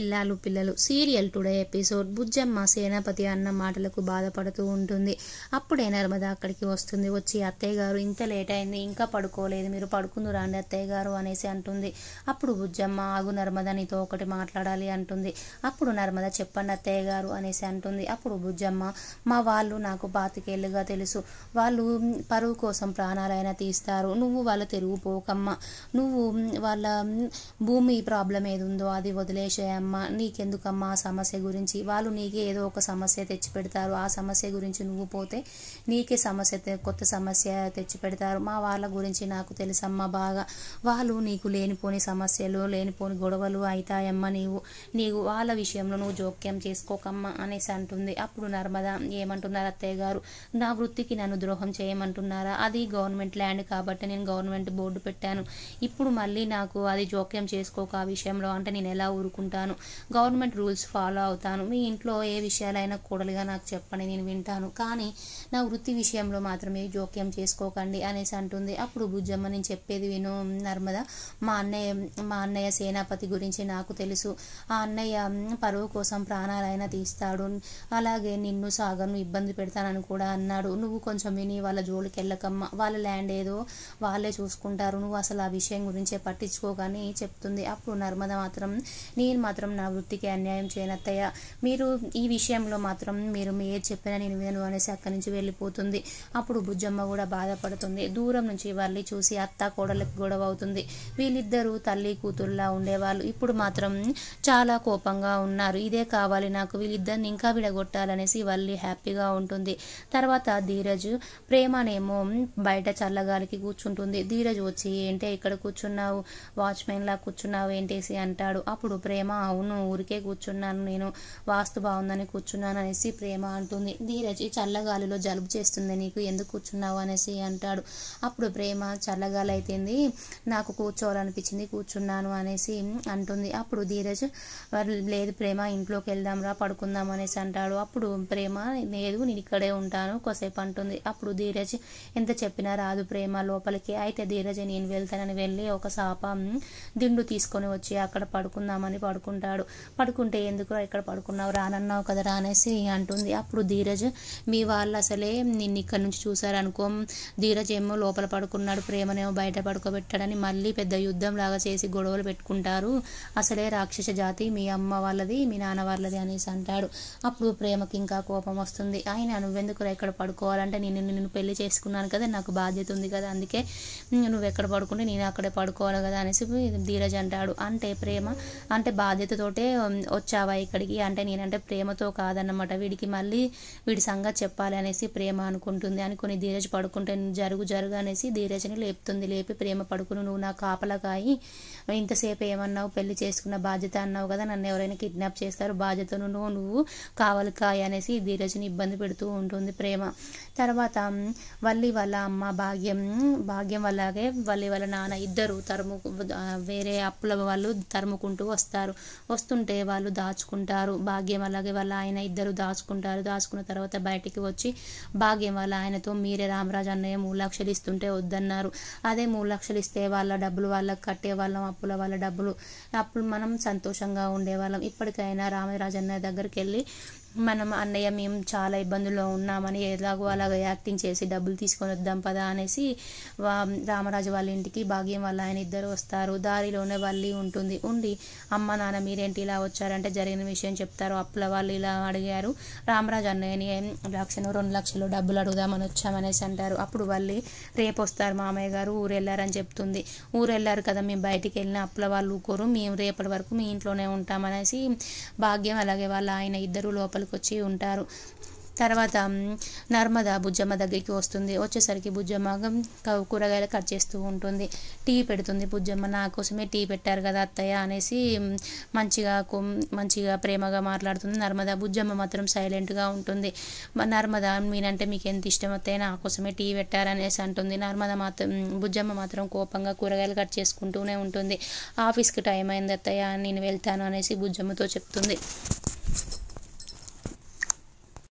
ఇల్లాలు పిల్లలు serial today episode. Bujjamma సేనాపతి అన్న మాటలకు బాధపడుతూ ఉంటుంది. అప్పుడే నర్మద అక్కడికి వస్తుంది. వచ్చి అత్తయ్య గారు ఇంత లేట్ అయింది, ఇంకా పడుకోలేదు, మీరు పడుకుందు రాండి అత్తయ్య గారు అనేసి అంటుంది. అప్పుడు బుజ్జమ్మ ఆగు నర్మద, నీతో ఒకటి మాట్లాడాలి అంటుంది. అప్పుడు నర్మద చెప్పండి అత్తయ్య గారు అనేసి అంటుంది. అప్పుడు బుజ్జమ్మ, మా వాళ్ళు నాకు 25 ఏళ్ళుగా తెలుసు, వాళ్ళు పరువు కోసం ప్రాణాలైనా తీస్తారు, నువ్వు వాళ్ళ తిరుగు పోకమ్మా, నువ్వు వాళ్ళ భూమి ప్రాబ్లం ఏది ఉందో అది వదిలేసేయమ్మా, నీకెందుకమ్మా ఆ సమస్య గురించి, వాళ్ళు నీకే ఏదో ఒక సమస్య తెచ్చి పెడతారు, ఆ సమస్య గురించి నువ్వు పోతే నీకే కొత్త సమస్య తెచ్చి పెడతారు, మా వాళ్ళ గురించి నాకు తెలుసమ్మా బాగా, వాళ్ళు నీకు లేనిపోని సమస్యలు లేనిపోని గొడవలు అవుతాయమ్మా, నీవు వాళ్ళ విషయంలో నువ్వు జోక్యం చేసుకోకమ్మా అనేసి అంటుంది. అప్పుడు నర్మద ఏమంటున్నారు అత్తయ్య గారు, నా వృత్తికి నన్ను ద్రోహం చేయమంటున్నారా, అది గవర్నమెంట్ ల్యాండ్ కాబట్టి నేను గవర్నమెంట్ బోర్డు పెట్టాను, ఇప్పుడు మళ్ళీ నాకు అది జోక్యం చేసుకోక ఆ విషయంలో అంటే నేను ఎలా ఊరుకుంటాను, గవర్నమెంట్ రూల్స్ ఫాలో అవుతాను, మీ ఇంట్లో ఏ విషయాలైనా కూడలిగా నాకు చెప్పండి నేను వింటాను, కానీ నా వృత్తి విషయంలో మాత్రమే జోక్యం చేసుకోకండి అనేసి అంటుంది. అప్పుడు బుజ్జమ్మ, నేను చెప్పేది విను నర్మద, మా అన్నయ్య సేనాపతి గురించి నాకు తెలుసు, ఆ అన్నయ్య పరువు కోసం ప్రాణాలైనా తీస్తాడు, అలాగే నిన్ను సాగర్ను ఇబ్బంది పెడతానని కూడా అన్నాడు, నువ్వు కొంచెం విని వాళ్ళ జోలికి వెళ్ళకమ్మా, వాళ్ళ ల్యాండ్ ఏదో వాళ్ళే చూసుకుంటారు, నువ్వు అసలు ఆ విషయం గురించే పట్టించుకోకని చెప్తుంది. అప్పుడు నర్మద మాత్రం, నేను మాత్రం నా వృత్తికి అన్యాయం చేయనత్తయ్య, మీరు ఈ విషయంలో మాత్రం మీరు ఏది చెప్పినా నేను వినను అనేసి అక్కడి నుంచి వెళ్ళిపోతుంది. అప్పుడు బుజ్జమ్మ కూడా బాధపడుతుంది. దూరం నుంచి వాళ్ళని చూసి అత్త కోడలకు గొడవ అవుతుంది. వీళ్ళిద్దరూ తల్లి కూతురులా ఉండేవాళ్ళు, ఇప్పుడు మాత్రం చాలా కోపంగా ఉన్నారు, ఇదే కావాలి నాకు, వీళ్ళిద్దరిని ఇంకా విడగొట్టాలనేసి వాళ్ళు హ్యాపీగా ఉంటుంది. తర్వాత ధీరజ్ ప్రేమనేమో బయట చల్లగాలికి కూర్చుంటుంది. ధీరజ్ వచ్చి ఏంటి ఇక్కడ కూర్చున్నావు, వాచ్మెన్ లా కూర్చున్నావు ఏంటేసి అంటాడు. అప్పుడు ప్రేమ, అవును ఊరికే కూర్చున్నాను, నేను వాస్తు బాగుందని కూర్చున్నాను అనేసి ప్రేమ అంటుంది. ధీరజ్ చల్లగాలిలో జలుబు చేస్తుంది, నీకు ఎందుకు కూర్చున్నావు అనేసి అంటాడు. అప్పుడు ప్రేమ, చల్లగాలి అయితేంది, నాకు కూర్చోవాలనిపించింది కూర్చున్నాను అనేసి అంటుంది. అప్పుడు ధీరజ్, లేదు ప్రేమ ఇంట్లోకి వెళ్దాం రా పడుకుందాం అనేసి అంటాడు. అప్పుడు ప్రేమ, లేదు నేను ఇక్కడే ఉంటాను కొసేపు అంటుంది. అప్పుడు ధీరజ్, ఎంత చెప్పినా రాదు ప్రేమ లోపలికి, అయితే ధీరజ్ నేను వెళ్తానని వెళ్ళి ఒక సాప దిండు తీసుకొని వచ్చి అక్కడ పడుకుందామని పడుకుంటాడు. పడుకుంటే ఎందుకు ఇక్కడ పడుకున్నావు, రానన్నావు కదా రానేసి అంటుంది. అప్పుడు ధీరజ్, మీ వాళ్ళు అసలే నిన్ను ఇక్కడ నుంచి చూసారనుకో, ధీరజ్ ఏమో లోపల పడుకున్నాడు, ప్రేమనేమో బయట పడుకోబెట్టాడని మళ్ళీ పెద్ద యుద్ధం లాగా చేసి గొడవలు పెట్టుకుంటారు, అసలే రాక్షస జాతి మీ అమ్మ వాళ్ళది మీ నాన్న వాళ్ళది అనేసి అంటాడు. అప్పుడు ప్రేమకి ఇంకా కోపం వస్తుంది. ఆయన నువ్వెందుకు ఇక్కడ పడుకోవాలంటే నిన్ను పెళ్లి చేసుకున్నాను కదా, నాకు బాధ్యత ఉంది కదా, అందుకే నువ్వు ఎక్కడ పడుకుంటే నేను అక్కడే పడుకోవాలి కదా అనేసి ధీరజ్ అంటాడు. అంటే ప్రేమ అంటే బాధ్యతతోటే వచ్చావా ఇక్కడికి అంటే, నేనంటే ప్రేమతో కాదన్నమాట, వీడికి మళ్ళీ వీడి సంగతి చెప్పాలి అనేసి ప్రేమ అనుకుంటుంది. అనుకుని ధీరజ్ పడుకుంటే జరుగు అనేసి ధీరజ్ని లేపుతుంది. లేపి ప్రేమ పడుకుని, నువ్వు నా కాపలకాయి ఇంతసేపు ఏమన్నావు, పెళ్లి చేసుకున్న బాధ్యత అన్నావు కదా, నన్ను ఎవరైనా కిడ్నాప్ చేస్తారు, బాధ్యతను నువ్వు కావలికాయి అనేసి ధీరజ్ని ఇబ్బంది పెడుతూ ఉంటుంది ప్రేమ. తర్వాత వల్లి వాళ్ళ అమ్మ భాగ్యం అలాగే వల్లి వాళ్ళ నాన్న ఇద్దరు వేరే అప్పుల వాళ్ళు తరుముకుంటూ వస్తుంటే వాళ్ళు దాచుకుంటారు. భాగ్యం అలాగే వాళ్ళ ఆయన ఇద్దరు దాచుకుంటారు. దాచుకున్న తర్వాత బయటికి వచ్చి భాగ్యం వాళ్ళ ఆయనతో, మీరే రామరాజు అన్నయ్య 3 లక్షలు ఇస్తుంటే వద్దన్నారు, అదే 3 లక్షలు ఇస్తే వాళ్ళ డబ్బులు వాళ్ళకి కట్టేవాళ్ళం, అప్పుల వాళ్ళ డబ్బులు, అప్పుడు మనం సంతోషంగా ఉండేవాళ్ళం, ఇప్పటికైనా రామరాజు అన్నయ్య దగ్గరికి వెళ్ళి మనం అన్నయ్య మేము చాలా ఇబ్బందుల్లో ఉన్నామని ఎలాగో అలాగ యాక్టింగ్ చేసి డబ్బులు తీసుకొని వద్దాం పదా అనేసి రామరాజు వాళ్ళ ఇంటికి భాగ్యం వాళ్ళ ఆయన ఇద్దరు వస్తారు. దారిలోనే వల్లి ఉండి, అమ్మ నాన్న మీరేంటి ఇలా వచ్చారంటే జరిగిన విషయం చెప్తారు. అప్పుల వాళ్ళు ఇలా అడిగారు, రామరాజు అన్నయ్యని 1 లక్షలు 2 లక్షలు డబ్బులు అడుగుదామని వచ్చామనేసి అంటారు. అప్పుడు వల్లి, రేపు వస్తారు మామయ్య గారు, ఊరు వెళ్ళారని చెప్తుంది. ఊరు వెళ్ళారు కదా, మేము బయటికి వెళ్ళిన అప్పుల వాళ్ళు ఊరుకోరు, మేము రేపటి వరకు మీ ఇంట్లోనే ఉంటామనేసి భాగ్యం అలాగే వాళ్ళ ఆయన ఇద్దరు లోపలికి వచ్చి ఉంటారు. తర్వాత నర్మద బుజ్జమ్మ దగ్గరికి వస్తుంది. వచ్చేసరికి బుజ్జమ్మ కూరగాయలు కట్ చేస్తూ ఉంటుంది. టీ పెడుతుంది. బుజ్జమ్మ, నా కోసమే టీ పెట్టారు కదా అత్తయ్య అనేసి మంచిగా ప్రేమగా మాట్లాడుతుంది నర్మద. బుజ్జమ్మ మాత్రం సైలెంట్గా ఉంటుంది. నర్మద, మీనంటే మీకు ఎంత ఇష్టం అత్తయ్య, నా కోసమే టీ పెట్టారనేసి అంటుంది. బుజ్జమ్మ మాత్రం కోపంగా కూరగాయలు కట్ చేసుకుంటూనే ఉంటుంది. ఆఫీస్కి టైం అయింది అత్తయ్య, నేను వెళ్తాను అనేసి బుజ్జమ్మతో చెప్తుంది.